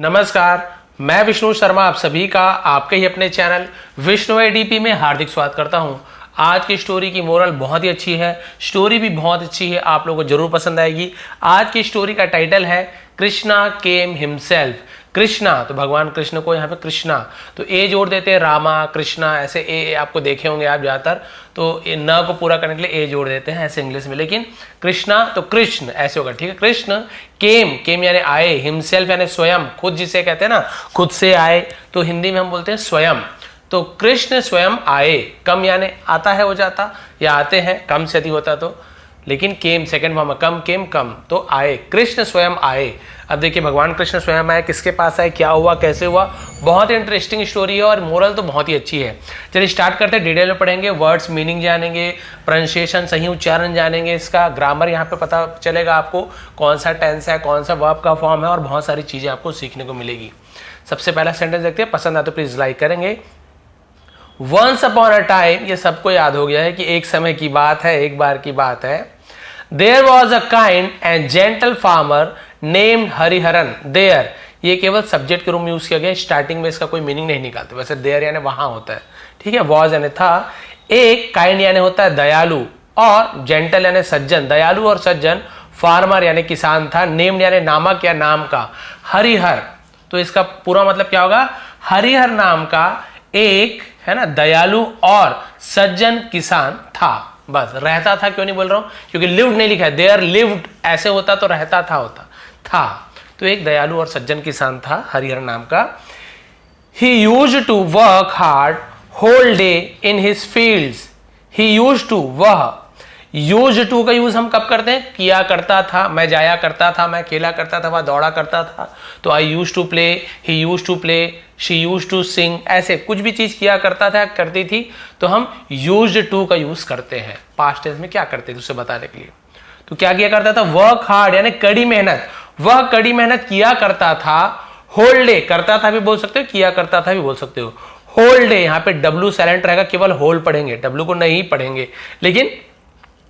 नमस्कार, मैं विष्णु शर्मा आप सभी का आपके ही अपने चैनल विष्णु एडीपी में हार्दिक स्वागत करता हूं। आज की स्टोरी की मोरल बहुत ही अच्छी है, स्टोरी भी बहुत अच्छी है, आप लोगों को जरूर पसंद आएगी। आज की स्टोरी का टाइटल है कृष्णा केम हिमसेल्फ। कृष्णा तो भगवान कृष्ण को यहाँ पे कृष्णा तो ए जोड़ देते हैं, रामा कृष्णा ऐसे ए आपको देखे होंगे आप ज़्यादातर, तो न को पूरा करने के लिए ए जोड़ देते हैं ऐसे इंग्लिश में, लेकिन कृष्णा तो कृष्ण ऐसे होगा, ठीक है। कृष्ण केम यानी आए, हिमसेल्फ यानी स्वयं, खुद जिसे कहते हैं ना खुद से आए, तो हिंदी में हम बोलते हैं स्वयं। तो कृष्ण स्वयम आए, कम यानी आता है हो जाता या आते हैं, कम से अधिक होता तो, लेकिन केम सेकंड फॉर्म, कम केम कम, तो आए, कृष्ण स्वयं आए। अब देखिए भगवान कृष्ण स्वयं आए, किसके पास आए, क्या हुआ, कैसे हुआ, बहुत इंटरेस्टिंग स्टोरी है और मोरल तो बहुत ही अच्छी है। चलिए स्टार्ट करते हैं, डिटेल में पढ़ेंगे, वर्ड्स मीनिंग जानेंगे, प्रोनाउंसिएशन सही उच्चारण जानेंगे, इसका ग्रामर यहाँ पे पता चलेगा आपको, कौन सा टेंस है, कौन सा वर्ब का फॉर्म है, और बहुत सारी चीज़ें आपको सीखने को मिलेगी। सबसे पहला सेंटेंस देखते हैं, पसंद आए तो प्लीज लाइक करेंगे। वंस अपॉन अ टाइम, ये सबको याद हो गया है कि एक समय की बात है, एक बार की बात है। There was a kind and gentle farmer named Hariharan. There ये केवल सब्जेक्ट के रूप में यूज किया गया, स्टार्टिंग में इसका कोई मीनिंग नहीं निकालते, वैसे देयर यानी वहां होता है, ठीक है। वॉज यानी था, एक काइंड यानी होता है दयालु, और जेंटल यानी सज्जन, दयालु और सज्जन, फार्मर यानी किसान था, नेम्ड यानी नामक या नाम का, हरिहर तो इसका पूरा मतलब क्या होगा, हरिहर नाम का एक है ना दयालु और सज्जन किसान था। बस रहता था क्यों नहीं बोल रहा हूं, क्योंकि लिव्ड नहीं लिखा है, देयर लिव्ड ऐसे होता तो रहता था होता था, तो एक दयालु और सज्जन किसान था हरिहर नाम का। He used to work hard whole day in his fields. He used to, वह, यूज्ड टू का यूज हम कब करते हैं, किया करता था, मैं जाया करता था, मैं खेला करता था, वह दौड़ा करता था, तो I used to play, he used to play, she used to sing, ऐसे कुछ भी चीज किया करता था करती थी तो हम यूज्ड टू का यूज करते हैं। पास्ट टेंस में क्या करते थे उसे बताने के लिए, तो क्या किया करता था, वर्क हार्ड यानी कड़ी मेहनत, वह कड़ी मेहनत किया करता था। होल डे, करता था भी बोल सकते हो, किया करता था भी बोल सकते हो। होल डे यहाँ पे डब्ल्यू साइलेंट रहेगा, केवल होल पढ़ेंगे, डब्ल्यू को नहीं पढ़ेंगे लेकिन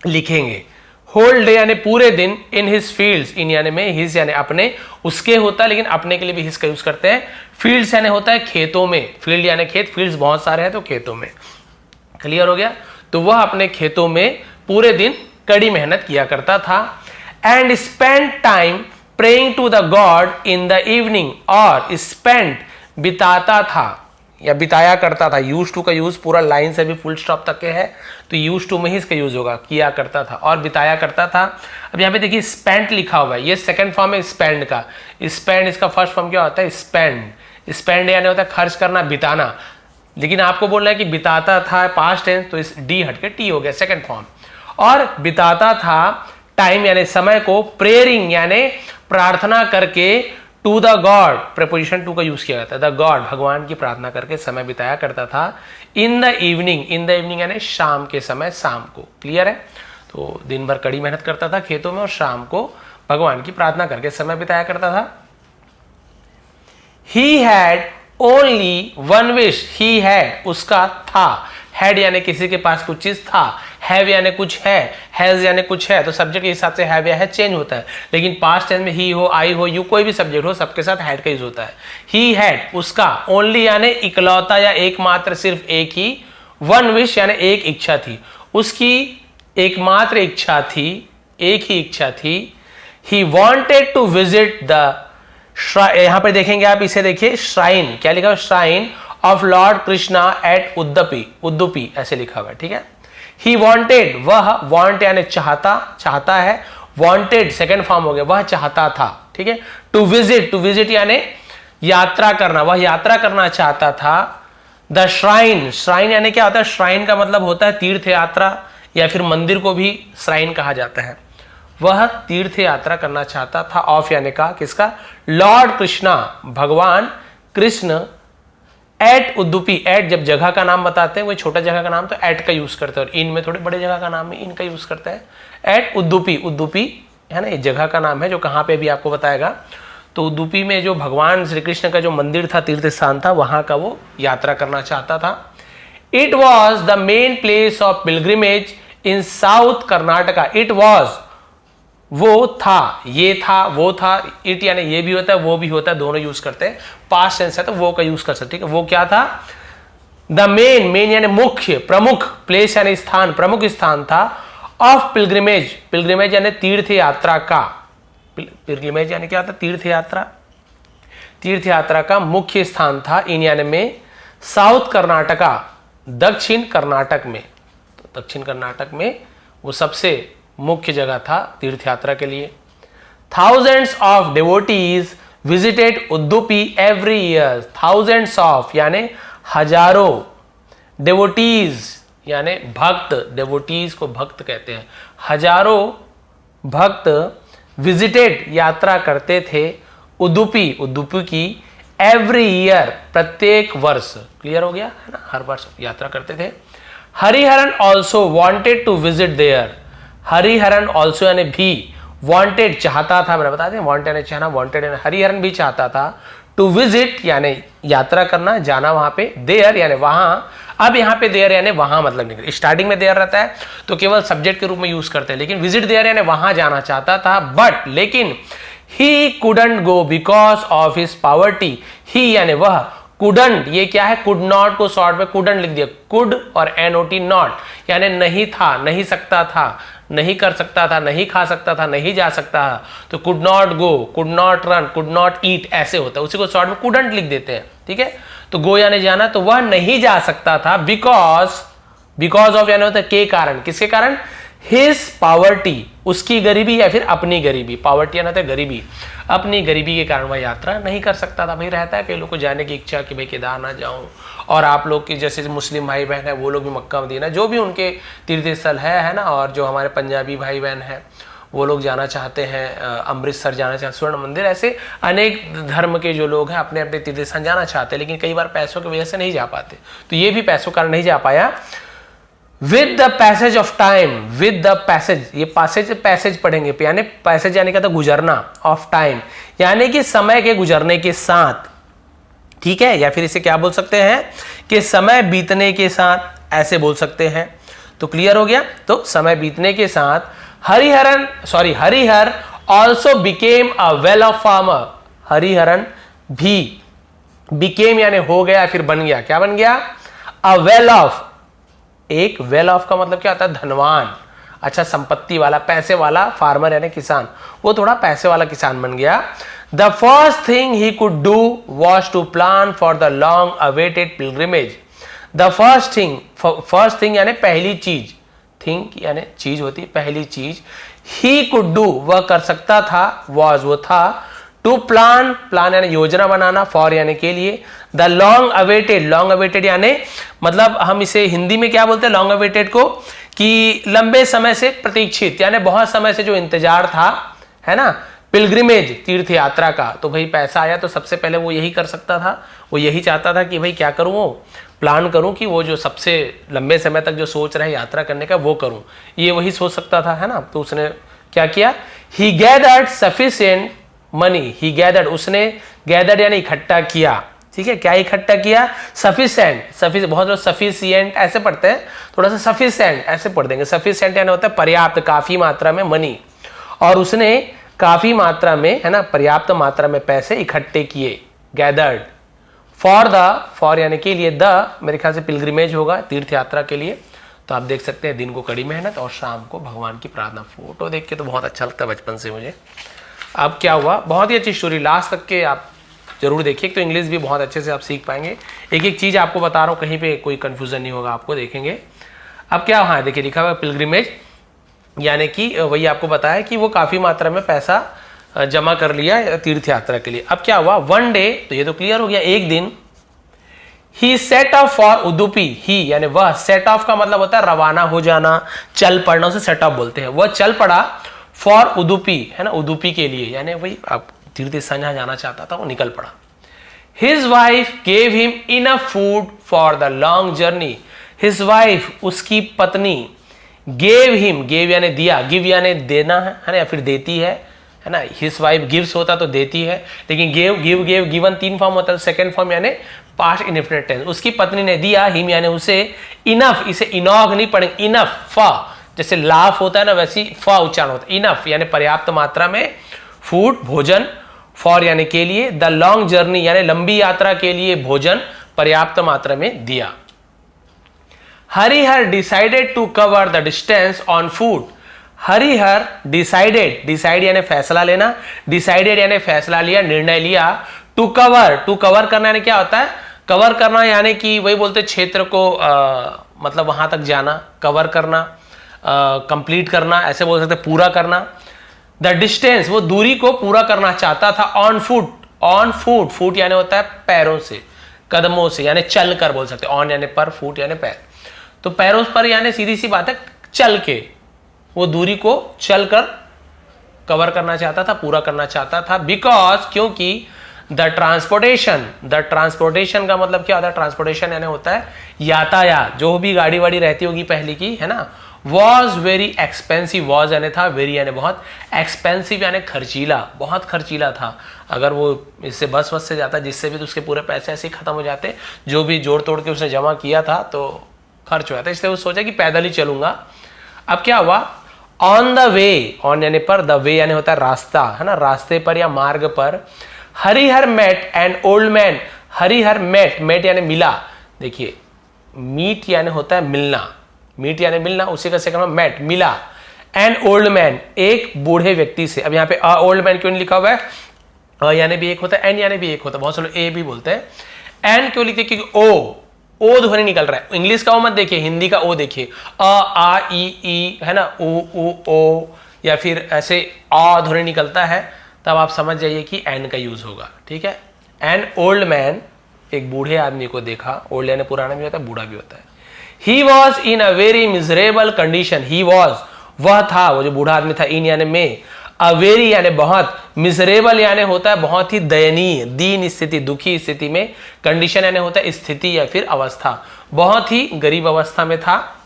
लिखेंगे। होल डे यानी पूरे दिन, इन हिज फील्ड्स, इन यानी में, हिज यानी अपने, उसके होता है लेकिन अपने के लिए भी हिज का यूज करते हैं। फील्ड्स यानी होता है खेतों में, फील्ड यानी खेत, फील्ड्स बहुत सारे हैं तो खेतों में, क्लियर हो गया। तो वह अपने खेतों में पूरे दिन कड़ी मेहनत किया करता था। And spend time praying to the God in the evening, और स्पेंड बिताता था या बिताया करता था, यूज टू का यूज पूरा लाइन से भी फुल स्टॉप तक के है तो यूज टू में ही इसका यूज होगा, किया करता था और बिताया करता था। अब यहाँ पे देखिए स्पेंड लिखा हुआ है, ये सेकंड फॉर्म है स्पेंड का, स्पेंड इसका फर्स्ट फॉर्म क्या होता है, स्पेंड। स्पेंड यानी होता है खर्च करना, बिताना, लेकिन आपको बोलना है कि बिताता था पास्ट टेंस तो इस डी हट के टी हो गया सेकंड फॉर्म। और बिताता था टाइम यानी समय को, प्रेयरिंग यानी प्रार्थना करके, to the God preposition to का यूज किया जाता है, द गॉड भगवान की प्रार्थना करके समय बिताया करता था। इन the evening, in the evening यानी शाम के समय, शाम को, क्लियर है। तो दिन भर कड़ी मेहनत करता था खेतों में और शाम को भगवान की प्रार्थना करके समय बिताया करता था। He had only one wish, he had उसका था, हैड यानी किसी के पास कुछ चीज था, हैव यानी कुछ है, हैज यानी कुछ है, तो सब्जेक्ट के हिसाब से हैव या है चेंज होता है, लेकिन पास्ट टेंस में ही हो, आई हो, यू कोई भी सब्जेक्ट हो सबके साथ हैड का यूज होता है। ही हैड उसका, ओनली यानी इकलौता या एकमात्र, सिर्फ एक ही, वन विश यानी एक इच्छा थी, उसकी एकमात्र इच्छा थी, एक ही इच्छा थी। He wanted to visit the, यहां पर देखेंगे आप, इसे देखिए श्राइन, क्या लिखा हुआ, shrine of lord Krishna at Udupi, Udupi ऐसे लिखा हुआ है, ठीक है। ही वॉन्टेड, वह, वॉन्ट यानी चाहता, चाहता है, वॉन्टेड सेकेंड फॉर्म हो गया, वह चाहता था, ठीक है। टू विजिट, टू विजिट यानी यात्रा करना, वह यात्रा करना चाहता था। द श्राइन, श्राइन यानी क्या होता है, श्राइन का मतलब होता है तीर्थ यात्रा या फिर मंदिर को भी श्राइन कहा जाता है। वह तीर्थ यात्रा करना चाहता था, ऑफ यानी का, किसका, लॉर्ड कृष्णा भगवान कृष्ण, एट उद्दुपी, एट जब जगह का नाम बताते हैं, वो छोटा जगह का नाम तो एट का यूज करते हैं, और इन में थोड़े बड़े जगह का नाम में इन का यूज करते हैं। एट उद्दुपी, उद्दुपी है ना ये जगह का नाम है जो कहाँ पे भी आपको बताएगा। तो उद्दुपी में जो भगवान श्री कृष्ण का जो मंदिर था, तीर्थ स्थान था, वहां का वो यात्रा करना चाहता था। It was the main place of pilgrimage in south Karnataka. It was वो था, ये था, वो था, इट यानी ये भी होता है वो भी होता है, दोनों यूज करते हैं। पास्ट टेंस है तो वो का यूज कर सकते हैं। वो क्या था? द मेन यानी मुख्य, प्रमुख, प्लेस यानी स्थान, प्रमुख स्थान था ऑफ पिलग्रिमेज, पिलग्रिमेज यानी तीर्थ यात्रा का, पिलग्रिमेज यानी क्या था? तीर्थ यात्रा, तीर्थ यात्रा का मुख्य स्थान था इन यानी में साउथ कर्नाटका, दक्षिण कर्नाटक में। तो दक्षिण कर्नाटक में वो सबसे मुख्य जगह था तीर्थ यात्रा के लिए। Thousands of devotees visited Udupi every year, thousands of यानी हजारों, डिवोटीज यानी भक्त, डिवोटीज को भक्त कहते हैं, हजारों भक्त विजिटेड यात्रा करते थे उदुपी, उदुपी की, एवरी ईयर प्रत्येक वर्ष। क्लियर हो गया है ना? हर वर्ष यात्रा करते थे। Hariharan also wanted to visit there, Hariharan also यानी भी, वॉन्टेड चाहता था, मैंने बता दें वॉन्टेड यानी चाहना, वॉन्टेड यानी हरिहरन भी चाहता था, टू विजिट यानी यात्रा करना, जाना वहां पे, देयर यानी वहां। अब यहाँ पे देयर यानी वहां मतलब निकल, स्टार्टिंग में देयर रहता है तो केवल सब्जेक्ट के रूप में यूज करते हैं, लेकिन विजिट देयर यानी वहां जाना चाहता था, बट लेकिन he couldn't go because of his poverty, he यानी वह, कुडंट ये क्या है? कुड नॉट को शॉर्ट में कुडंट लिख दिया, कुड और एनओटी नॉट यानी नहीं था, नहीं सकता था, नहीं कर सकता था, नहीं खा सकता था, नहीं जा सकता था, तो could not go, could not run, could not eat ऐसे होता है, उसी को शॉर्ट में कुडंट लिख देते हैं। ठीक है, तो गो यानी जाना, तो वह नहीं जा सकता था बिकॉज ऑफ यानी होता है के कारण, किसके कारण? हिज पॉवर्टी, उसकी गरीबी या फिर अपनी गरीबी, पॉवर्टी यानी होता है गरीबी, अपनी गरीबी के कारण वह यात्रा नहीं कर सकता था। भाई रहता है कई लोग को जाने की इच्छा कि भाई केदारनाथ जाऊं, और आप लोग की जैसे मुस्लिम भाई बहन है वो लोग भी मक्का मदीना जो भी उनके तीर्थ स्थल है ना, और जो हमारे पंजाबी भाई बहन है वो लोग जाना चाहते हैं, अमृतसर जाना चाहते, स्वर्ण मंदिर, ऐसे अनेक धर्म के जो लोग हैं अपने अपने तीर्थ स्थान जाना चाहते हैं, लेकिन कई बार पैसों की वजह से नहीं जा पाते, तो ये भी पैसों कारण नहीं जा पाया। With the passage of time, with the passage, ये पैसेज पढ़ेंगे, यानी पैसेज यानी क्या था? गुजरना, ऑफ टाइम यानी कि समय के गुजरने के साथ। ठीक है, या फिर इसे क्या बोल सकते हैं कि समय बीतने के साथ, ऐसे बोल सकते हैं। तो क्लियर हो गया? तो समय बीतने के साथ Harihar also became a well of farmer, Hariharan भी, बिकेम यानी हो गया फिर बन गया, क्या बन गया? अ वेल ऑफ, एक वेल ऑफ का मतलब क्या होता है? धनवान, अच्छा संपत्ति वाला, पैसे वाला, फार्मर यानी किसान, वो थोड़ा पैसे वाला किसान बन गया। The first thing he could do was to plan for the long awaited pilgrimage. The first thing यानी पहली चीज, थिंक यानी चीज होती है, पहली चीज, ही कुड डू वह कर सकता था, वॉज वो था, टू प्लान यानी योजना बनाना, फॉर यानी के लिए, द लॉन्ग अवेटेड यानी मतलब हम इसे हिंदी में क्या बोलते हैं लॉन्ग अवेटेड को? कि लंबे समय से प्रतीक्षित, यानी बहुत समय से जो इंतजार था, है ना, पिलग्रिमेज तीर्थ यात्रा का। तो भाई पैसा आया तो सबसे पहले वो यही कर सकता था, वो यही चाहता था कि भाई क्या करूं, वो प्लान करूं कि वो जो सबसे लंबे समय तक जो सोच रहे यात्रा करने का वो करूं, ये वही सोच सकता था, है ना। तो उसने क्या किया? ही गैदर्ड सफिशिएंट मनी, ही गैदर्ड, उसने गैदर्ड यानी इकट्ठा किया। ठीक है, क्या इकट्ठा किया? सफिशिएंट, बहुत लोग सफिशिएंट ऐसे पढ़ते हैं, थोड़ा सा सफिशिएंट ऐसे पढ़ देंगे। सफिशिएंट यानी होता है पर्याप्त, काफी मात्रा में मनी, और उसने काफी मात्रा में, है ना, पर्याप्त मात्रा में पैसे इकट्ठे किए, गैदर्ड। फॉर यानी के लिए, द मेरे ख्याल से पिलग्रिमेज होगा, तीर्थ यात्रा के लिए। तो आप देख सकते हैं दिन को कड़ी मेहनत और शाम को भगवान की प्रार्थना। फोटो देख के तो बहुत अच्छा लगता है बचपन से मुझे। अब क्या हुआ, बहुत ही अच्छी स्टोरी, लास्ट तक के आप जरूर देखिए, तो इंग्लिश भी बहुत अच्छे से आप सीख पाएंगे। एक एक चीज आपको बता रहा हूँ, कहीं पे कोई कंफ्यूजन नहीं होगा आपको, देखेंगे। अब क्या, हाँ देखिए लिखा हुआ पिलग्रिमेज, यानी कि वही आपको बताया कि वो काफी मात्रा में पैसा जमा कर लिया तीर्थ यात्रा के लिए। अब क्या हुआ, वन डे, तो ये तो क्लियर हो गया, एक दिन, ही सेट ऑफ फॉर उदुपी, ही यानी वह, सेट ऑफ का मतलब होता है रवाना हो जाना, चल पड़ना, उसे सेट ऑफ बोलते हैं। वह चल पड़ा फॉर उदुपी, है ना, उदुपी के लिए, यानी वही आप तीर्थ स्थान जहां जाना चाहता था वो निकल पड़ा। His wife gave him enough food for the long journey, his wife उसकी पत्नी, गेव हिम, गेव यानी दिया, गिव यानी देना है ना, या फिर देती है ना। हिज वाइफ गिव्स होता तो देती है, लेकिन गिव गिवन तीन फॉर्म होता है, सेकंड फॉर्म यानी पास्ट इंडेफिनिट टेंस। उसकी पत्नी ने दिया, हिम यानी उसे, इनफ, इसे इनॉग नहीं पढ़ेंगे, इनफ, फा जैसे लाफ होता है ना, वैसी फ उच्चारण होता है। इनफ यानी पर्याप्त मात्रा में, फूड भोजन, फॉर यानी के लिए, द लॉन्ग जर्नी यानी लंबी यात्रा के लिए भोजन पर्याप्त मात्रा में दिया। Harihar decided to cover the distance on foot. Harihar decided, decide यानी फैसला लेना, डिसाइडेड यानी फैसला लिया, निर्णय लिया। टू कवर करना यानी क्या होता है? कवर करना यानी कि वही बोलते क्षेत्र को मतलब वहां तक जाना, कवर करना, कंप्लीट करना, ऐसे बोल सकते पूरा करना। द डिस्टेंस वो दूरी को पूरा करना चाहता था। ऑन फूट यानी होता है पैरों से, कदमों से, यानी चल कर बोल सकते। ऑन यानी पर, फूट यानी पैर। तो पैरों पर यानी सीधी सी बात है चल के, वो दूरी को चल कर कवर करना चाहता था, पूरा करना चाहता था। बिकॉज क्योंकि द ट्रांसपोर्टेशन का मतलब क्या होता है? ट्रांसपोर्टेशन यानी होता है यातायात, जो भी गाड़ी वाड़ी रहती होगी पहले की, है ना। वॉज वेरी एक्सपेंसिव, वॉज यानी था, वेरी यानी बहुत, एक्सपेंसिव यानी खर्चीला, बहुत खर्चीला था। अगर वो इससे बस से जाता जिससे भी, तो उसके पूरे पैसे ऐसे ही खत्म हो जाते, जो भी जोड़ तोड़ के उसने जमा किया था तो खर्च हो जाता। इसलिए वो सोचा कि पैदल ही चलूंगा। अब क्या हुआ? ऑन द वे, ऑन यानी पर, द वे यानी होता है रास्ता, है ना, रास्ते पर या मार्ग पर। Harihar met an old man. Harihar met यानी मिला। देखिए मीट यानी होता है मिलना, मीट यानी मिलना, उसी का सेकंड में मेट, मिला। एन ओल्ड मैन, एक बूढ़े व्यक्ति से। अब यहाँ पे ओल्ड मैन क्यों नहीं लिखा हुआ है? यानी भी एक होता है, एन यानी भी एक होता है, बहुत से लोग ए भी बोलते हैं। एन क्यों लिखते? क्योंकि ओ ध्वनि निकल रहा है। इंग्लिश का ओ मत देखिए, हिंदी का ओ देखिए। आ ई, है ना, उ ओ, या फिर ऐसे आ ध्वनि निकलता है, तब आप समझ जाइए कि एन का यूज होगा। ठीक है। एन ओल्ड मैन, एक बूढ़े आदमी को देखा। ओल्ड यानी पुराना भी होता है, बूढ़ा भी होता है। He was in a very miserable condition. He was, वह था, वो जो बूढ़ा आदमी था। इन यानी में, अ वेरी यानी बहुत, मिजरेबल यानी होता है बहुत ही दयनीय, दीन स्थिति, दुखी स्थिति में। कंडीशन यानी होता है स्थिति या फिर अवस्था, बहुत ही गरीब अवस्था में था।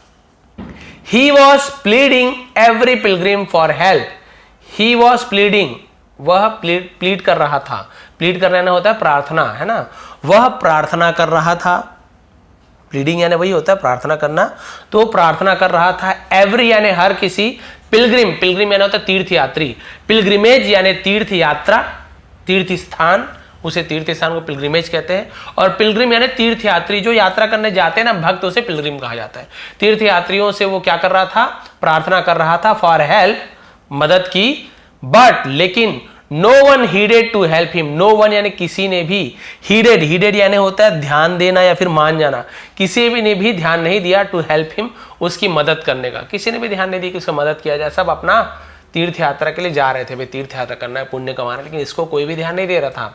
He was pleading every Pilgrim for help. He was pleading, वह प्लीड कर रहा था। प्लीड करना होता है प्रार्थना, है ना। वह प्रार्थना कर रहा था। प्लीडिंग यानी वही होता है प्रार्थना करना। तो प्रार्थना कर रहा था। एवरी यानी हर किसी, पिलग्रिम यानी होता है तीर्थयात्री। पिलग्रिमेज यानी तीर्थ यात्रा, तीर्थ स्थान, उसे तीर्थ स्थान को पिलग्रिमेज कहते हैं। और पिलग्रिम यानी तीर्थयात्री, जो यात्रा करने जाते हैं ना भक्त, उसे पिलग्रिम कहा जाता है। तीर्थयात्रियों से वो क्या कर रहा था? प्रार्थना कर रहा था। फॉर हेल्प, मदद की। बट लेकिन, no one heeded to help him. No one यानी किसी ने भी, हीडेड यानी होता है ध्यान देना या फिर मान जाना। किसी भी ने भी ध्यान नहीं दिया टू हेल्प हिम, उसकी मदद करने का। किसी ने भी ध्यान नहीं दिया कि उसका मदद किया जाए। सब अपना तीर्थ यात्रा के लिए जा रहे थे, भाई तीर्थ यात्रा करना है, पुण्य कमाना है, लेकिन इसको कोई भी ध्यान नहीं दे रहा था।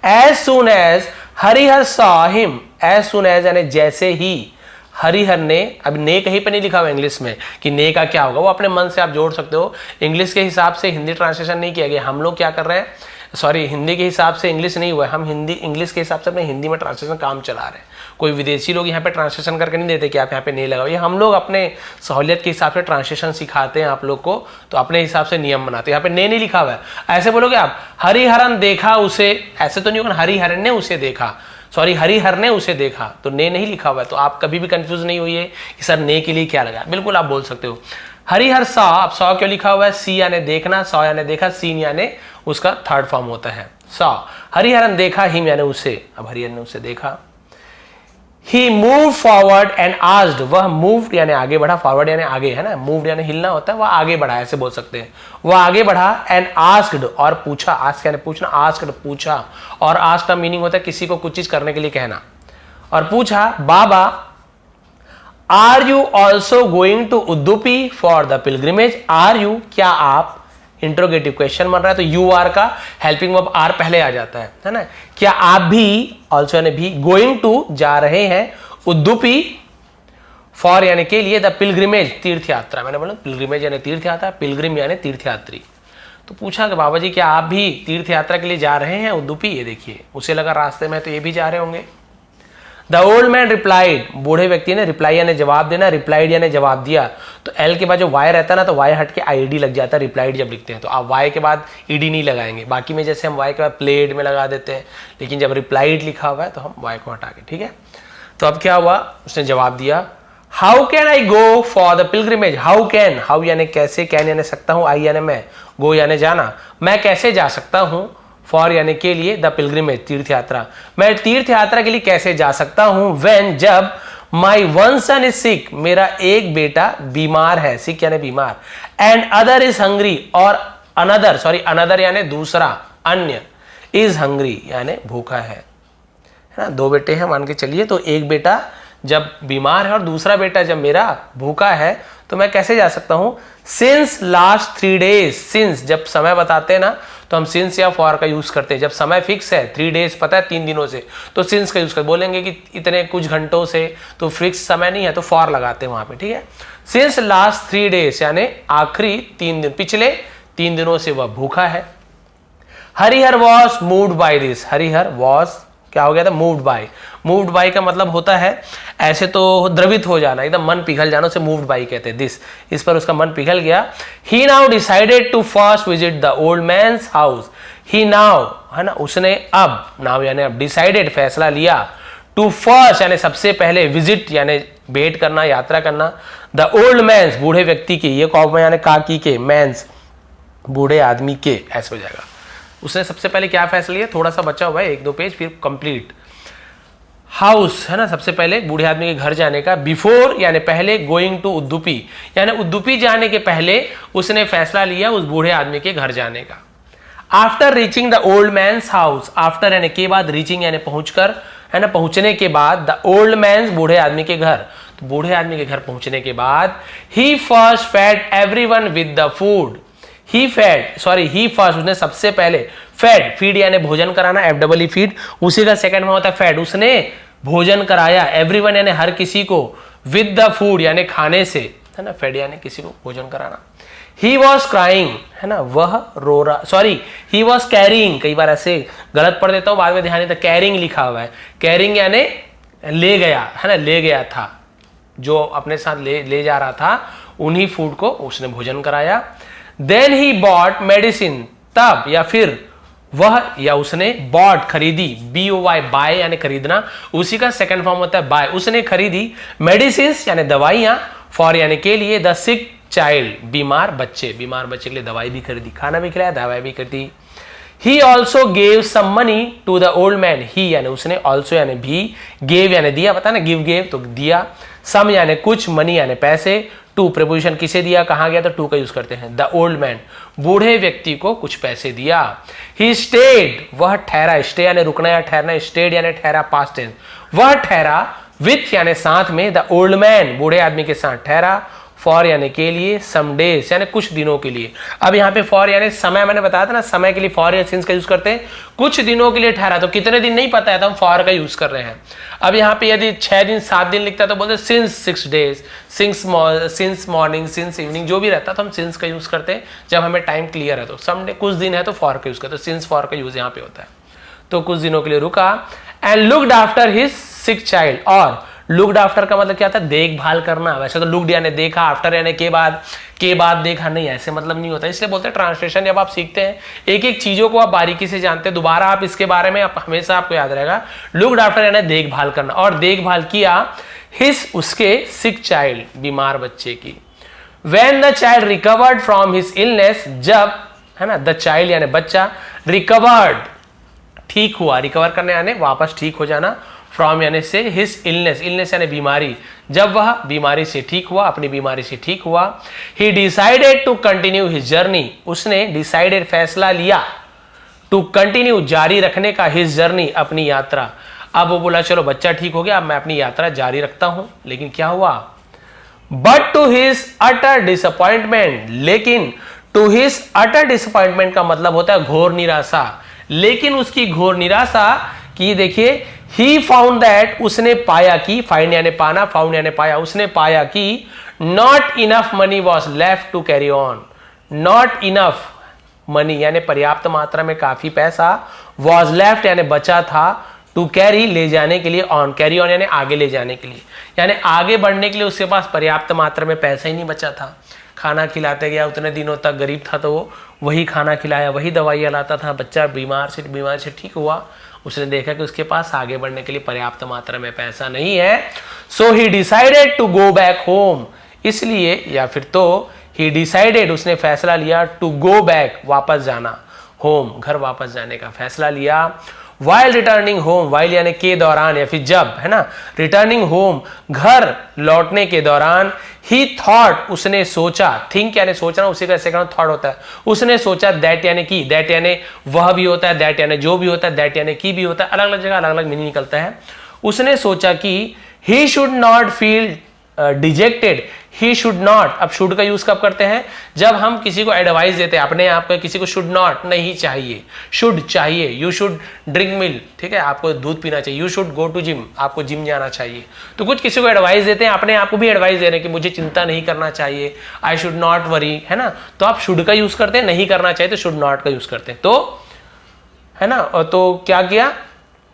As soon as Harihar saw him, as soon as यानी जैसे ही, हरिहर ने, अब ने कहीं पे नहीं लिखा हुआ इंग्लिश में कि ने का क्या होगा, वो अपने मन से आप जोड़ सकते हो। इंग्लिश के हिसाब से हिंदी ट्रांसलेशन नहीं किया गया। हम लोग क्या कर रहे हैं, सॉरी, हिंदी के हिसाब से इंग्लिश नहीं हुआ है, हम इंग्लिश के हिसाब से अपने हिंदी में ट्रांसलेशन काम चला रहे हैं। कोई विदेशी लोग यहाँ पे ट्रांसलेशन करके नहीं देते कि आप यहाँ पे नहीं लगाओ। ये हम लोग अपने सहूलियत के हिसाब से ट्रांसलेशन सिखाते हैं आप लोग को, तो अपने हिसाब से नियम बनाते हैं। यहाँ पे ने नहीं लिखा हुआ है। ऐसे बोलोगे आप, हरिहरन देखा उसे, ऐसे तो नहीं होगा, हरिहरन ने उसे देखा, सॉरी हरिहर ने उसे देखा, तो ने नहीं लिखा हुआ है। तो आप कभी भी कंफ्यूज नहीं हुई है कि सर ने के लिए क्या लगा, बिल्कुल आप बोल सकते हो। हरिहर सॉ, अब सॉ क्यों लिखा हुआ है? सी यानी देखना, सॉ यानी देखा, सीन यानी उसका थर्ड फॉर्म होता है सॉ। हरिहरन देखा, हिम यानी उसे, अब हरिहर ने उसे देखा। ही मूव फॉरवर्ड एंड आस्क्ड, वह मूव्ड यानी आगे बढ़ा, फॉरवर्ड यानी आगे, है ना, मूव्ड यानी हिलना होता है, वह आगे बढ़ा, ऐसे बोल सकते हैं। वह आगे बढ़ा एंड आस्क्ड और पूछा, आस्क यानी पूछना, आस्क्ड पूछा, और आस्क का मीनिंग होता है किसी को कुछ चीज करने के लिए कहना। और पूछा, baba are you also going to Udupi for the pilgrimage. Are you, क्या आप, इंट्रोगेटिव क्वेश्चन बन रहा है तो यू आर का हेल्पिंग वर्ब आर पहले आ जाता है ना। क्या आप भी, ऑल्सो यानी भी, गोइंग टू जा रहे हैं, उद्दुपी, फॉर यानी के लिए, द पिलग्रिमेज तीर्थ यात्रा, मैंने बोला पिलग्रिमेज यानी तीर्थ यात्रा, पिलग्रिम यानी तीर्थयात्री। तो पूछा कि बाबा जी क्या आप भी तीर्थ यात्रा के लिए जा रहे हैं उद्दुपी? ये देखिए, उसे लगा रास्ते में तो ये भी जा रहे होंगे। द ओल्ड मैन रिप्लाइड, बूढ़े व्यक्ति ने, रिप्लाई यानी जवाब देना, रिप्लाइड यानी जवाब दिया। तो एल के बाद जो वाई रहता है ना, तो वाई हट के आईडी लग जाता है रिप्लाइड जब लिखते हैं, तो आप वाई के बाद ईडी नहीं लगाएंगे। बाकी में जैसे हम वाई के बाद प्लेड में लगा देते हैं, लेकिन जब रिप्लाइड लिखा हुआ है तो हम वाई को हटा के, ठीक है। तो अब क्या हुआ, उसने जवाब दिया, how can I go for the pilgrimage, how can, how यानी कैसे, कैन यानी सकता हूं, आई यानी मैं, गो यानी जाना, मैं कैसे जा सकता हूं, फॉर यानी के लिए, द पिलग्रिमेज तीर्थ यात्रा, मैं तीर्थ यात्रा के लिए कैसे जा सकता हूं, व्हेन जब, my one sun is sick, मेरा एक बेटा बीमार है, सिक यानी बीमार, एंड अदर इज हंग्री, और अनदर, सॉरी अनदर यानी दूसरा, अन्य, इज हंग्री यानी भूखा है ना, दो बेटे हैं मान के चलिए, तो एक बेटा जब बीमार है और दूसरा बेटा जब मेरा भूखा है तो मैं कैसे जा सकता हूं, सिंस लास्ट 3 days, सिंस जब समय बताते हैं ना तो हम सिंस या फॉर का यूज करते हैं, जब समय फिक्स है 3 days पता है 3 दिनों से, तो सिंस का यूज कर, बोलेंगे कि इतने कुछ घंटों से, तो फिक्स समय नहीं है तो फॉर लगाते हैं वहां पे, ठीक है। सिंस लास्ट 3 days यानी आखिरी 3 दिन, पिछले 3 दिनों से वह भूखा है। Harihar was moved by this, Harihar was क्या हो गया था, मूव्ड बाय, मूव्ड बाय का मतलब होता है ऐसे तो द्रवित हो जाना, एकदम मन पिघल जाना, उसे मूव्ड बाय कहते हैं, दिस, इस पर उसका मन पिघल गया। He now decided to first visit the old man's house, he now है ना, उसने अब, नाउ यानी अब, डिसाइडेड फैसला लिया, टू फर्स्ट यानी सबसे पहले, विजिट यानी भेंट करना, यात्रा करना, द ओल्ड मैन्स बूढ़े व्यक्ति के, ये कॉप में यानी काकी के, मैन्स बूढ़े आदमी के, ऐसे हो जाएगा। उसने सबसे पहले क्या फैसला लिया, थोड़ा सा बचा हुआ है 1-2 पेज फिर कंप्लीट, हाउस है ना, सबसे पहले बूढ़े आदमी के घर जाने का, बिफोर यानी पहले, गोइंग टू उद्दुपी यानी उद्दुपी जाने के पहले उसने फैसला लिया उस बूढ़े आदमी के घर जाने का। After reaching the old man's house, after यानी के बाद, रीचिंग यानी पहुंचकर है ना, पहुंचने के बाद, द ओल्ड मैन्स बूढ़े आदमी के घर, तो बूढ़े आदमी के घर पहुंचने के बाद, he first fed everyone with the food, he feed, उसने सबसे पहले फेड, फीड यानी भोजन कराना, FEE फीड, उसी का सेकंड में होता है फेड, उसने भोजन कराया, एवरीवन यानी हर किसी को, विद द फूड यानी खाने से, है ना, फेड यानी किसी को भोजन कराना। ही वॉज क्राइंग है ना, वह रो रहा, सॉरी ही वॉज कैरिंग, कई बार ऐसे गलत पढ़ देता हूं, बाद में ध्यान देता, कैरिंग लिखा हुआ है, कैरिंग यानी ले गया है ना, ले गया था, जो अपने साथ ले जा रहा था, उन्हीं फूड को उसने भोजन कराया। देन ही बॉट मेडिसिन, तब या फिर वह या उसने, बॉट खरीदी, BOY बाय यानी खरीदना, उसी का सेकंड फॉर्म होता है बाय, उसने खरीदी, मेडिसिन यानी दवाइयां, फॉर यानी के लिए, द सिक चाइल्ड बीमार बच्चे, बीमार बच्चे के लिए दवाई भी खरीदी, खाना भी खिलाया, दवाई भी खरीदी। He also gave some money to the old man, he यानी उसने, ऑल्सो यानी भी, गेव यानी दिया, पता ना गिव गेव तो दिया, सम यानी कुछ, मनी यानी पैसे, टू प्रीपोजिशन किसे दिया, कहां गया, तो टू का यूज करते हैं, द ओल्ड मैन बूढ़े व्यक्ति को कुछ पैसे दिया। ही स्टेड वह ठहरा, स्टे यानी रुकना या ठहरना, स्टेड यानी ठहरा पास्ट टेंस, वह ठहरा, विथ यानी साथ में, द ओल्ड मैन बूढ़े आदमी के साथ ठहरा, फॉर यानी के लिए, सम डेज यानी कुछ दिनों के लिए। अब यहाँ पे फॉर यानी समय, मैंने बताया था ना समय के लिए फॉर या सिंस का यूज करते हैं, कुछ दिनों के लिए ठहरा, तो कितने दिन नहीं पता है तो हम फॉर का यूज कर रहे हैं। अब यहाँ पे यदि 6 दिन 7 दिन लिखता है तो बोलते since 6 days, since morning, since evening, जो भी रहता है तो हम सिंस का यूज करते हैं जब हमें टाइम क्लियर है, तो सम कुछ दिन है तो फॉर का यूज करते हैं, सिंस फॉर का यूज यहाँ पे होता है। तो कुछ दिनों के लिए रुका, and looked after his sick child, और लुक्ड आफ्टर का मतलब क्या था, देखभाल करना, वैसे तो लुक्ड यानी देखा, आफ्टर यानी के बाद देखा, नहीं ऐसे मतलब नहीं होता, इसलिए बोलते हैं ट्रांसलेशन जब आप सीखते हैं एक एक चीजों को आप बारीकी से जानते हैं, दोबारा आप इसके बारे में हमेशा आपको याद रहेगा। लुक्ड आफ्टर यानी देखभाल करना, और देखभाल किया, हिज उसके, सिक चाइल्ड बीमार बच्चे की। When the child recovered from his illness, जब है ना, द चाइल्ड यानी बच्चा, रिकवर्ड ठीक हुआ, रिकवर करने यानी वापस ठीक हो जाना, फ्रॉम यानी से, हिज इलनेस, इलनेस यानी बीमारी, जब वह बीमारी से ठीक हुआ, अपनी बीमारी से ठीक हुआ। He decided to continue his journey, उसने डिसाइडेड फैसला लिया, टू कंटिन्यू जारी रखने का, हिज जर्नी अपनी यात्रा। अब वो बोला चलो बच्चा ठीक हो गया, अब मैं अपनी यात्रा जारी रखता हूं, लेकिन क्या हुआ, but to his utter disappointment, लेकिन टू हिज अटर डिसअपॉइंटमेंट का मतलब होता है घोर निराशा, लेकिन उसकी घोर निराशा की, देखिए, ही फाउंड दैट उसने पाया कि, फाइंड यानी पाना, फाउंड यानी पाया, उसने पाया कि, not enough money was left to carry on, not enough money यानी पर्याप्त मात्रा में काफी पैसा, वॉज लेफ्ट यानी बचा था, टू कैरी ले जाने के लिए, ऑन कैरी ऑन यानी आगे ले जाने के लिए, यानी आगे बढ़ने के लिए उसके पास पर्याप्त मात्रा में पैसा ही नहीं बचा था। खाना खिलाते गया, उतने दिनों तक गरीब था तो वो वही खाना खिलाया, वही दवाइयाँ लाता था, बच्चा बीमार से ठीक हुआ, उसने देखा कि उसके पास आगे बढ़ने के लिए पर्याप्त मात्रा में पैसा नहीं है। So he decided to go back home, इसलिए या फिर तो ही डिसाइडेड, उसने फैसला लिया, टू गो बैक, वापस जाना, होम, घर वापस जाने का फैसला लिया। वाइल रिटर्निंग होम, वाइल यानी के दौरान या फिर जब, है ना, रिटर्निंग होम, घर लौटने के दौरान, ही थॉट, उसने सोचा, थिंक यानी सोचना, उसी का सेकंड थॉट होता है, उसने सोचा, दैट यानी की, दैट यानी वह भी होता है, दैट यानी जो भी होता है, दैट यानी की भी होता है, अलग अलग जगह अलग अलग मीनिंग निकलता है। उसने सोचा कि he should not feel dejected, he should not, अब शुड का यूज कब करते हैं, जब हम किसी को एडवाइस देते हैं अपने आप को, किसी को शुड नॉट नहीं चाहिए, शुड चाहिए, यू शुड ड्रिंक मिल्क, ठीक है, आपको दूध पीना चाहिए, you should go to gym, आपको जिम जाना चाहिए। तो कुछ किसी को एडवाइस देते हैं, अपने आप को भी एडवाइस दे रहे हैं कि मुझे चिंता नहीं करना चाहिए, आई शुड नॉट वरी, है ना, तो आप शुड का यूज करते हैं, नहीं करना चाहिए तो शुड नॉट का यूज करते हैं, तो है ना, तो क्या किया,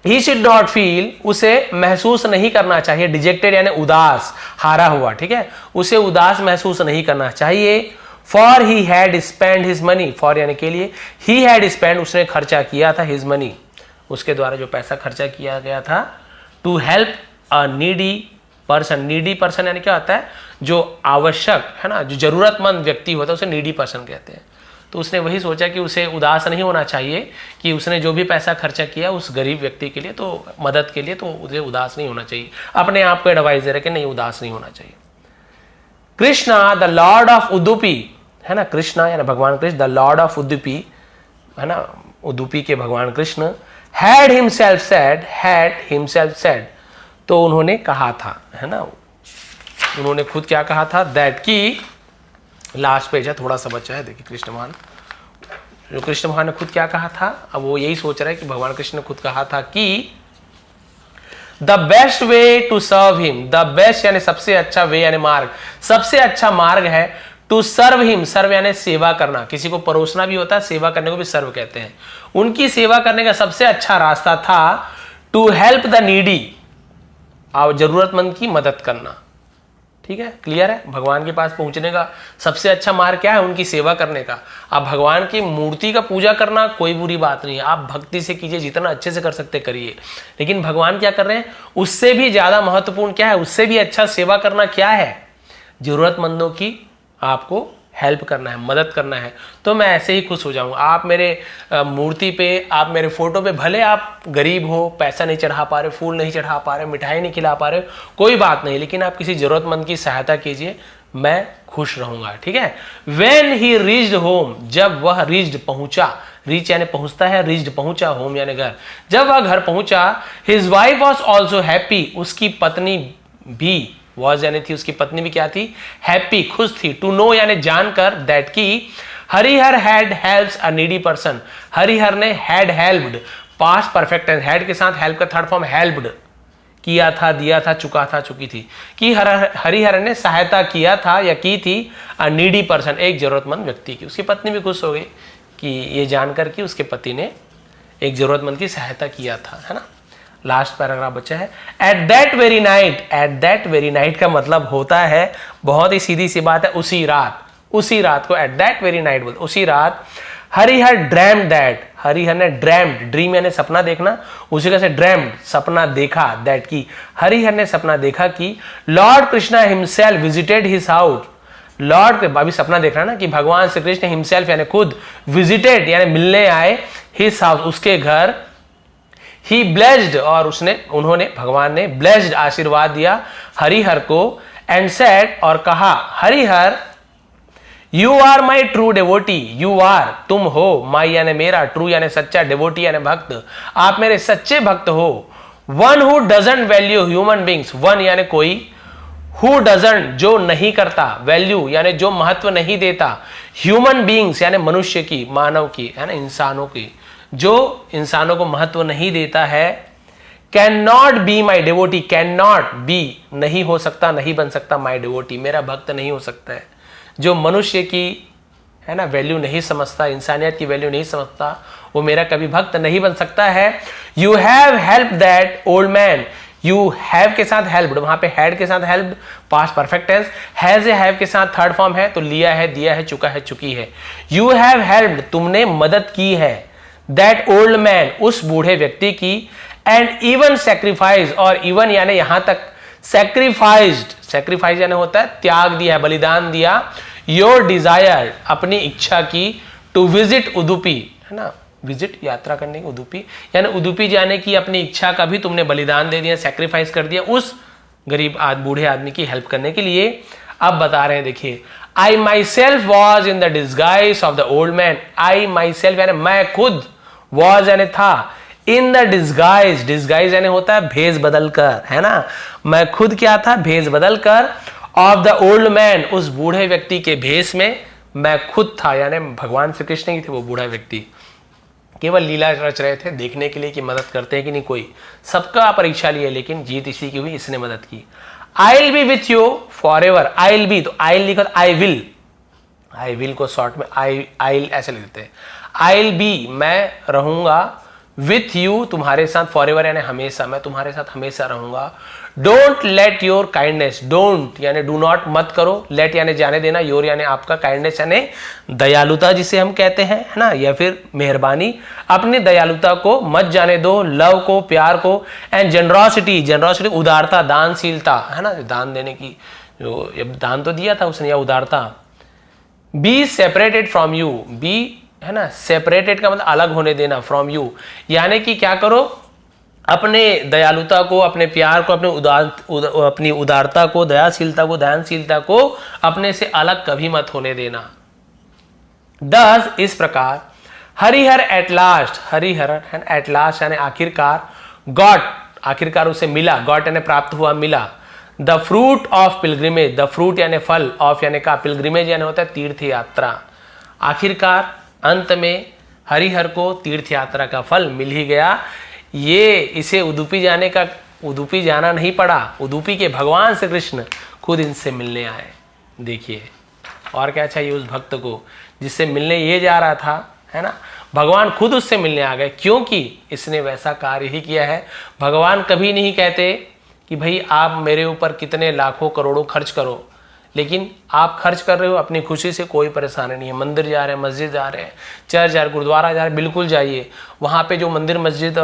ही शुड नॉट फील, उसे महसूस नहीं करना चाहिए, डिजेक्टेड यानी उदास, हारा हुआ, ठीक है, उसे उदास महसूस नहीं करना चाहिए। For he had spend his money, for यानी के लिए, ही हैड स्पेंड, उसने खर्चा किया था, हिज मनी, उसके द्वारा जो पैसा खर्चा किया गया था, to help a needy person, needy person यानी क्या होता है, जो आवश्यक, है ना, जो जरूरतमंद व्यक्ति होता है उसे नीडी पर्सन कहते हैं। तो उसने वही सोचा कि उसे उदास नहीं होना चाहिए कि उसने जो भी पैसा खर्चा किया उस गरीब व्यक्ति के लिए, तो मदद के लिए, तो उसे उदास नहीं होना चाहिए, अपने आप को एडवाइस दे रहे कि नहीं उदास नहीं होना चाहिए। Krishna the Lord of Udupi, है ना, कृष्णा यानी भगवान Krishna, the Lord of Udupi, है ना, उदुपी के भगवान कृष्ण, हैड हिमसेल्फ सेड, तो उन्होंने कहा था, है ना, उन्होंने खुद क्या कहा था, दैट की, लास्ट पेज है, थोड़ा सा बचा है, देखिए कृष्ण भगवान, जो कृष्ण भगवान ने खुद क्या कहा था, अब वो यही सोच रहे हैं कि भगवान कृष्ण ने खुद कहा था कि the best way to serve him, the best यानी सबसे अच्छा, वे यानी मार्ग, सबसे अच्छा मार्ग है, टू सर्व हिम, सर्व यानी सेवा करना, किसी को परोसना भी होता है, सेवा करने को भी सर्व कहते हैं, उनकी सेवा करने का सबसे अच्छा रास्ता था, टू हेल्प द नीडी, और जरूरतमंद की मदद करना, ठीक है, क्लियर है। भगवान के पास पहुंचने का सबसे अच्छा मार्ग क्या है, उनकी सेवा करने का। आप भगवान की मूर्ति का पूजा करना कोई बुरी बात नहीं है, आप भक्ति से कीजिए, जितना अच्छे से कर सकते करिए, लेकिन भगवान क्या कर रहे हैं, उससे भी ज्यादा महत्वपूर्ण क्या है, उससे भी अच्छा सेवा करना क्या है, जरूरतमंदों की आपको हेल्प करना है, मदद करना है। तो मैं ऐसे ही खुश हो जाऊंगा, आप मेरे मूर्ति पे, आप मेरे फोटो पे, भले आप गरीब हो, पैसा नहीं चढ़ा पा रहे, फूल नहीं चढ़ा पा रहे, मिठाई नहीं खिला पा रहे, कोई बात नहीं, लेकिन आप किसी जरूरतमंद की सहायता कीजिए, मैं खुश रहूंगा, ठीक है। When he reached home, जब वह reached पहुंचा, रीच यानी पहुंचता है, reached पहुंचा, होम यानी घर, जब वह घर पहुंचा, his wife was also happy, उसकी पत्नी भी, वॉज यानी थी, उसकी पत्नी भी क्या थी, हैप्पी, खुश थी, टू नो यानी जानकर, दैट की Harihar had helps a needy person, Harihar ने had helped, past perfect tense, had के साथ हेल्प का थर्ड फॉर्म हेल्प्ड, किया था, दिया था, चुका था, चुकी थी, कि हरिहर ने सहायता किया था या की थी, अ नीडी पर्सन, एक जरूरतमंद व्यक्ति की। उसकी पत्नी भी खुश हो गई कि ये जानकर कि उसके पति ने एक जरूरतमंद की सहायता किया था, है ना। लास्ट पैराग्राफ बचा है, at that very night, at that very night का मतलब होता है, बहुत ही सीधी सी बात है, उसी रात, उसी रात को एट दैट वेरी नाइट बोलते, उसी रात, हरिहर ड्रैम्ड दैट, हरिहर ने ड्रैम्ड, ड्रीम यानी सपना देखना, उसी का से ड्रैम्ड, सपना देखा, दैट की हरिहर ने सपना देखा कि Lord Krishna himself visited his house, Lord, अभी सपना देख रहा ना कि भगवान श्री कृष्ण हिमसेल्फ यानी खुद, विजिटेड यानी मिलने आए, हिज हाउस उसके घर, ही ब्लेस्ड और उन्होंने भगवान ने ब्लेस्ड आशीर्वाद दिया हरिहर को, एंड सेड और कहा, Harihar you are my true devotee, you are तुम हो, माई यानी मेरा, ट्रू यानी सच्चा, डेवोटी यानी भक्त, आप मेरे सच्चे भक्त हो, one who doesn't value human beings, one यानी कोई, हु डजंट जो नहीं करता, वैल्यू यानी जो महत्व नहीं देता, ह्यूमन बींग्स यानी मनुष्य की, मानव की, है ना, इंसानों की, जो इंसानों को महत्व नहीं देता है, can not be my devotee, can not be नहीं हो सकता, नहीं बन सकता, माई डिवोटी मेरा भक्त नहीं हो सकता है, जो मनुष्य की, है ना, वैल्यू नहीं समझता, इंसानियत की वैल्यू नहीं समझता, वो मेरा कभी भक्त नहीं बन सकता है। You have help that old man, you have के साथ हेल्प्ड, वहां पे हैड के साथ helped, past perfect tense, has a have के साथ थर्ड फॉर्म है, तो लिया है, दिया है, चुका है, चुकी है, यू हैव हेल्प्ड तुमने मदद की है, दैट ओल्ड मैन, उस बूढ़े व्यक्ति की, एंड इवन सेक्रीफाइस, और इवन यानी यहां तक सेक्रीफाइस्ड, सेक्रीफाइस यानी होता है त्याग दिया, बलिदान दिया, योर डिजायर, अपनी इच्छा की, टू विजिट उदुपी, है ना, विजिट यात्रा करने की, उदुपी यानी उदुपी जाने की अपनी इच्छा का भी तुमने बलिदान दे दिया, सेक्रीफाइस कर दिया उस गरीब बूढ़े आदमी की हेल्प करने के लिए। अब बता रहे हैं, देखिए, I myself was in the disguise of the old man, I myself यानी मैं खुद, वॉज यानी था, इन द डिस्गाइज, डिस्गाइज यानी होता है भेष बदल कर, है ना, मैं खुद क्या था, भेष बदल कर, ऑफ द ओल्ड मैन, उस बूढ़े व्यक्ति के भेष में मैं खुद था, यानी भगवान श्री कृष्ण ही थे वो बूढ़ा व्यक्ति, केवल लीला रच रहे थे देखने के लिए कि मदद करते हैं कि नहीं कोई, सबका परीक्षा लिए, लेकिन जीत इसी की हुई, इसने मदद की। I will be with you for ever, I will be, तो आई लिखा, आई विल को शॉर्ट में आई ऐसे लिखते हैं, आई विल बी, मैं रहूंगा, विथ यू, तुम्हारे साथ, फॉर एवर यानी हमेशा, मैं तुम्हारे साथ हमेशा रहूंगा। Don't let your kindness, don't यानी डू नॉट, मत करो, लेट यानी जाने देना, योर यानी आपका, काइंडनेस यानी दयालुता जिसे हम कहते हैं, है ना, या फिर मेहरबानी, अपनी दयालुता को मत जाने दो, लव को, प्यार को, एंड जनरॉसिटी, जनरॉसिटी उदारता, दानशीलता, है ना, दान देने की, जो दान तो दिया था उसने, या उदारता। Be separated from you, be है ना, सेपरेटेड का मतलब अलग होने देना, फ्रॉम यू यानी कि क्या करो, अपने दयालुता को, अपने प्यार को, अपनी उदारता को, दयाशीलता को, दानशीलता को अपने से अलग कभी मत होने देना। दस, इस प्रकार, Harihar at last, Harihar at last यानी आखिरकार, गॉट आखिरकार उसे मिला, गॉट यानी प्राप्त हुआ, मिला, the fruit of pilgrimage, the fruit यानी फल, ऑफ यानी का, पिलग्रिमेज यानी होता है तीर्थ यात्रा, आखिरकार अंत में हरिहर को तीर्थ यात्रा का फल मिल ही गया। ये इसे उदुपी जाने का, उदुपी जाना नहीं पड़ा, उदुपी के भगवान श्री कृष्ण खुद इनसे मिलने आए। देखिए और क्या चाहिए उस भक्त को जिससे मिलने ये जा रहा था, है ना, भगवान खुद उससे मिलने आ गए, क्योंकि इसने वैसा कार्य ही किया है। भगवान कभी नहीं कहते कि भाई आप मेरे ऊपर कितने लाखों करोड़ों खर्च करो, लेकिन आप खर्च कर रहे हो अपनी खुशी से, कोई परेशानी नहीं है। मंदिर जा रहे हैं, मस्जिद जा रहे हैं, चर्च जा रहे हैं, गुरुद्वारा जा रहे हैं, बिल्कुल जाइए। वहाँ पे जो मंदिर, मस्जिद,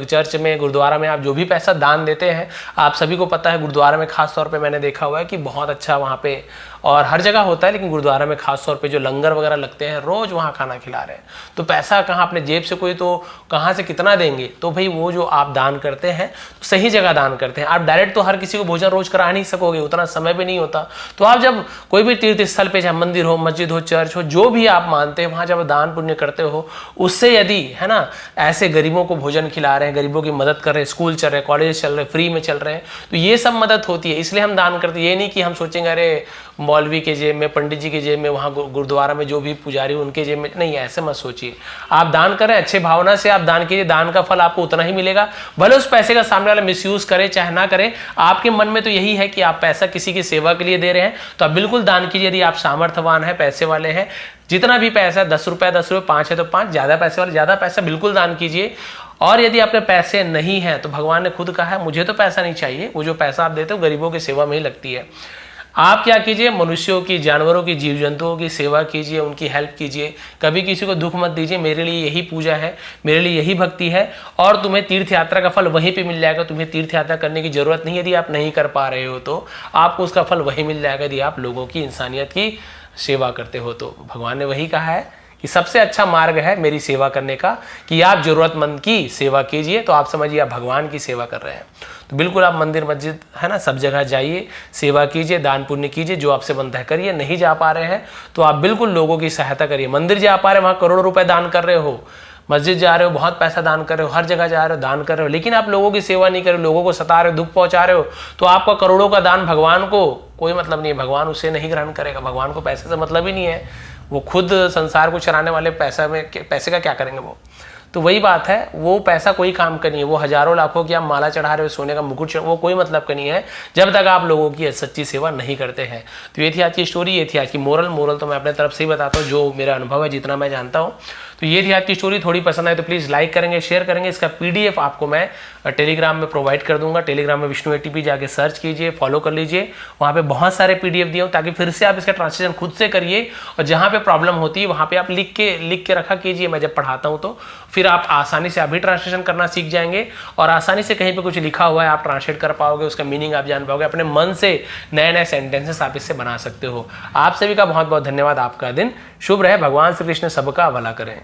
चर्च में, गुरुद्वारा में आप जो भी पैसा दान देते हैं, आप सभी को पता है गुरुद्वारा में खास तौर पे मैंने देखा हुआ है कि बहुत अच्छा वहाँ पे, और हर जगह होता है, लेकिन गुरुद्वारा में खास तौर पे जो लंगर वगैरह लगते हैं, रोज वहाँ खाना खिला रहे हैं, तो पैसा कहाँ, अपने जेब से कोई तो कहाँ से कितना देंगे, तो भाई वो जो आप दान करते हैं तो सही जगह दान करते हैं। आप डायरेक्ट तो हर किसी को भोजन रोज करा नहीं सकोगे, उतना समय भी नहीं होता। तो आप जब कोई भी तीर्थ स्थल पे, चाहे मंदिर हो, मस्जिद हो, चर्च हो, जो भी आप मानते हैं, वहाँ जब दान पुण्य करते हो, उससे यदि, है ना, ऐसे गरीबों को भोजन खिला रहे हैं, गरीबों की मदद कर रहे हैं, स्कूल चल रहे हैं, कॉलेज चल रहे हैं, फ्री में चल रहे हैं, तो ये सब मदद होती है, इसलिए हम दान करते हैं। ये नहीं कि हम सोचेंगे अरे मौलवी के जेब में, पंडित जी के जेब में, वहाँ गुरुद्वारा में जो भी पुजारी उनके जेब में, नहीं, ऐसे मत सोचिए। आप दान करें, अच्छे भावना से आप दान कीजिए, दान का फल आपको उतना ही मिलेगा। भले उस पैसे का सामने वाला मिसयूज करे चाहे ना करे, आपके मन में तो यही है कि आप पैसा किसी की सेवा के लिए दे रहे हैं, तो आप बिल्कुल दान कीजिए। यदि आप सामर्थ्यवान है, पैसे वाले हैं, जितना भी पैसा, 10 रुपए 10 रुपए, 5 है तो 5, ज्यादा पैसे वाले ज्यादा पैसा, बिल्कुल दान कीजिए। और यदि आपके पैसे नहीं है तो भगवान ने खुद कहा है मुझे तो पैसा नहीं चाहिए, वो जो पैसा आप देते हो गरीबों की सेवा में ही लगती है। आप क्या कीजिए, मनुष्यों की, जानवरों की, जीव जंतुओं की सेवा कीजिए, उनकी हेल्प कीजिए, कभी किसी को दुख मत दीजिए। मेरे लिए यही पूजा है, मेरे लिए यही भक्ति है, और तुम्हें तीर्थ यात्रा का फल वहीं पे मिल जाएगा। तुम्हें तीर्थ यात्रा करने की जरूरत नहीं, यदि आप नहीं कर पा रहे हो तो आपको उसका फल वहीं मिल जाएगा, यदि आप लोगों की, इंसानियत की सेवा करते हो तो। भगवान ने वही कहा है कि सबसे अच्छा मार्ग है मेरी सेवा करने का, कि आप जरूरतमंद की सेवा कीजिए, तो आप समझिए आप भगवान की सेवा कर रहे हैं। तो बिल्कुल आप मंदिर, मस्जिद, है ना, सब जगह जाइए, सेवा कीजिए, दान पुण्य कीजिए, जो आपसे बनता है करिए। नहीं जा पा रहे हैं तो आप बिल्कुल लोगों की सहायता करिए। मंदिर जा पा रहे हैं, वहाँ करोड़ों रुपए दान कर रहे हो, मस्जिद जा रहे हो, बहुत पैसा दान कर रहे हो, हर जगह जा रहे हो, दान कर रहे हो, लेकिन आप लोगों की सेवा नहीं कर रहे हो, लोगों को सता रहे हो, दुख पहुंचा रहे हो, तो आपका करोड़ों का दान भगवान को कोई मतलब नहीं है, भगवान उसे नहीं ग्रहण करेगा। भगवान को पैसे से मतलब ही नहीं है, वो खुद संसार को चलाने वाले, पैसे का क्या करेंगे वो। तो वही बात है, वो पैसा कोई काम का नहीं है। वो हजारों लाखों की आप माला चढ़ा रहे हो, सोने का मुकुट, वो कोई मतलब का नहीं है जब तक आप लोगों की सच्ची सेवा नहीं करते हैं। तो ये थी आज की स्टोरी, ये थी आज की मोरल तो मैं अपने तरफ से ही बताता हूँ, जो मेरा अनुभव है, जितना मैं जानता हूँ। तो ये थी आज की स्टोरी। थोड़ी पसंद आए तो प्लीज़ लाइक करेंगे, शेयर करेंगे। इसका PDF आपको मैं टेलीग्राम में प्रोवाइड कर दूंगा। टेलीग्राम में विष्णु ATP जाके सर्च कीजिए, फॉलो कर लीजिए। वहाँ पे बहुत सारे PDF दिए हूँ ताकि फिर से आप इसका ट्रांसलेशन खुद से करिए, और जहाँ पे प्रॉब्लम होती है वहाँ पे आप लिख के रखा कीजिए। मैं जब पढ़ाता हूँ तो फिर आप आसानी से अभी ट्रांसलेशन करना सीख जाएंगे, और आसानी से कहीं पे कुछ लिखा हुआ है आप ट्रांसलेट कर पाओगे, उसका मीनिंग आप जान पाओगे। अपने मन से नए नए सेंटेंसेस आप इससे बना सकते हो। आप सभी का बहुत बहुत धन्यवाद। आपका दिन शुभ रहे। भगवान श्री कृष्ण सबका भला करें।